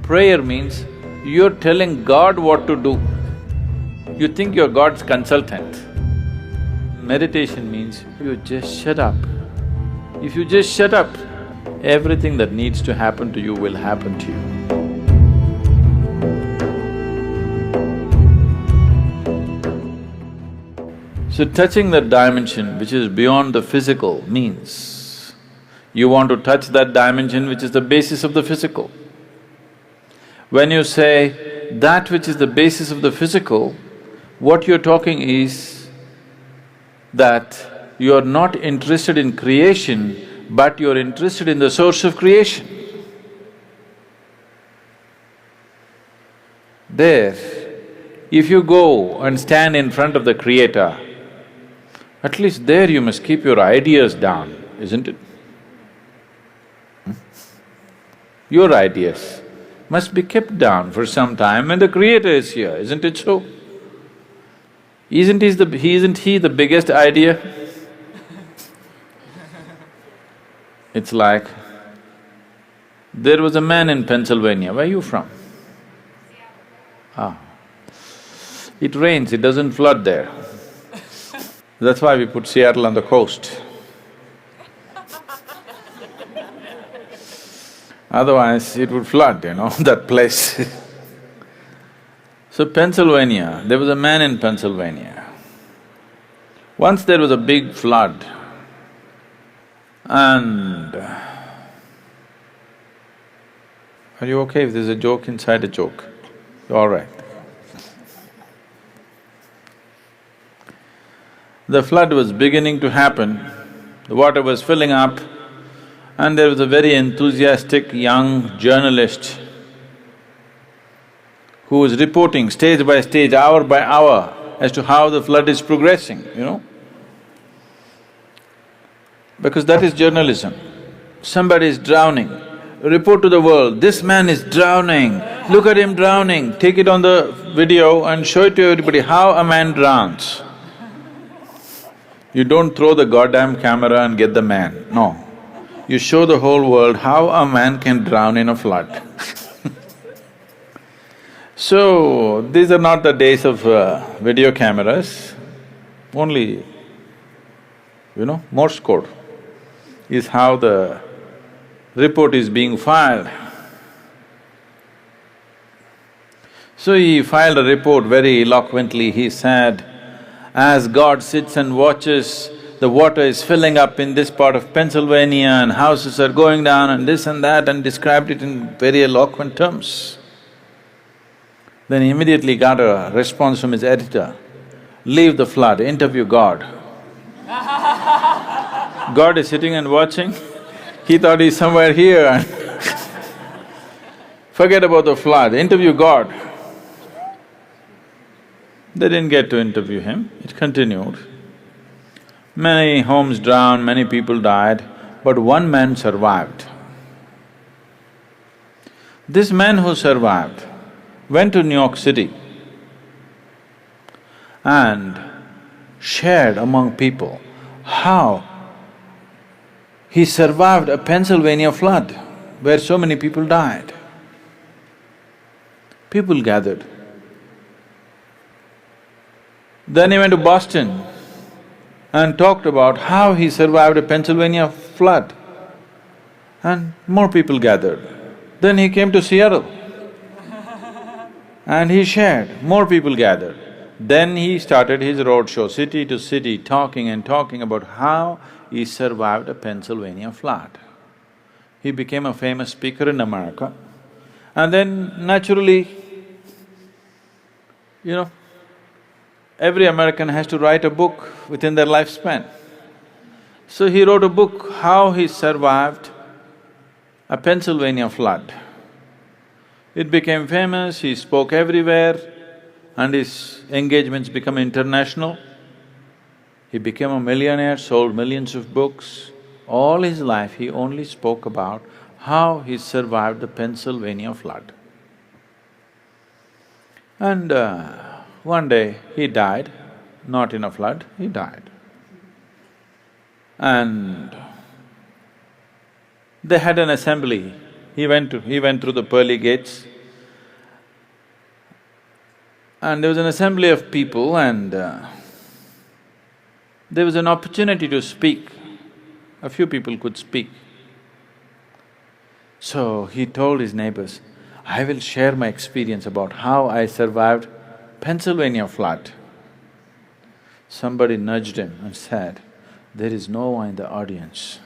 Prayer means you're telling God what to do. You think you're God's consultant. Meditation means you just shut up. If you just shut up, everything that needs to happen to you will happen to you. So touching that dimension which is beyond the physical means you want to touch that dimension which is the basis of the physical. When you say that which is the basis of the physical, what you're talking is that you're not interested in creation, but you're interested in the source of creation. There, if you go and stand in front of the Creator, at least there you must keep your ideas down, isn't it? Your ideas must be kept down for some time when the Creator is here, isn't it so? Isn't he the biggest idea? It's like, there was a man in Pennsylvania, where are you from? Ah. It rains, it doesn't flood there. That's why we put Seattle on the coast. Otherwise, it would flood, that place. So Pennsylvania, there was a man in Pennsylvania. Once there was a big flood and… Are you okay if there's a joke inside a joke? You're all right. The flood was beginning to happen, the water was filling up, and there was a very enthusiastic young journalist who was reporting stage by stage, hour by hour as to how the flood is progressing, Because that is journalism. Somebody is drowning, report to the world, this man is drowning, look at him drowning, take it on the video and show it to everybody how a man drowns. You don't throw the goddamn camera and get the man, no. You show the whole world how a man can drown in a flood. So, these are not the days of video cameras, only, Morse code is how the report is being filed. So he filed a report very eloquently, he said, as God sits and watches, the water is filling up in this part of Pennsylvania and houses are going down and this and that, and described it in very eloquent terms. Then he immediately got a response from his editor, leave the flood, interview God. God is sitting and watching, he thought he's somewhere here and forget about the flood, interview God. They didn't get to interview him, it continued. Many homes drowned, many people died, but one man survived. This man who survived went to New York City and shared among people how he survived a Pennsylvania flood where so many people died. People gathered. Then he went to Boston and talked about how he survived a Pennsylvania flood, and more people gathered. Then he came to Seattle and he shared, more people gathered. Then he started his roadshow, city to city, talking and talking about how he survived a Pennsylvania flood. He became a famous speaker in America, and then naturally, every American has to write a book within their lifespan. So he wrote a book, how he survived a Pennsylvania flood. It became famous, he spoke everywhere, and his engagements became international. He became a millionaire, sold millions of books. All his life he only spoke about how he survived the Pennsylvania flood. And one day he died, not in a flood, he died. And they had an assembly. He went through the pearly gates And there was an assembly of people and there was an opportunity to speak. A few people could speak. So he told his neighbors, I will share my experience about how I survived Pennsylvania flood. Somebody nudged him and said, there is no one in the audience.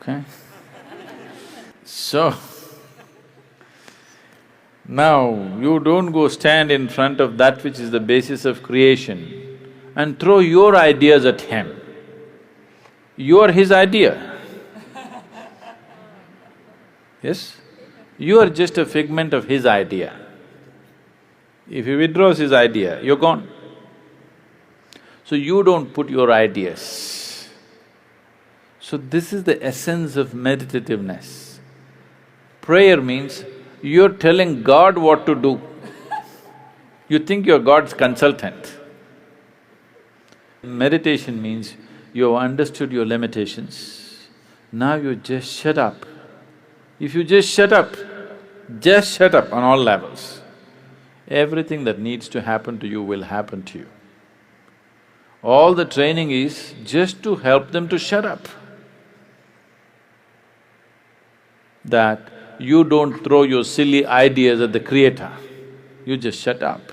Okay? So, now you don't go stand in front of that which is the basis of creation and throw your ideas at him. You are his idea. Yes? You are just a figment of his idea. If he withdraws his idea, you're gone. So you don't put your ideas. So this is the essence of meditativeness. Prayer means you're telling God what to do. You think you're God's consultant. Meditation means you've understood your limitations, now you just shut up. If you just shut up on all levels, everything that needs to happen to you will happen to you. All the training is just to help them to shut up. That you don't throw your silly ideas at the Creator, you just shut up.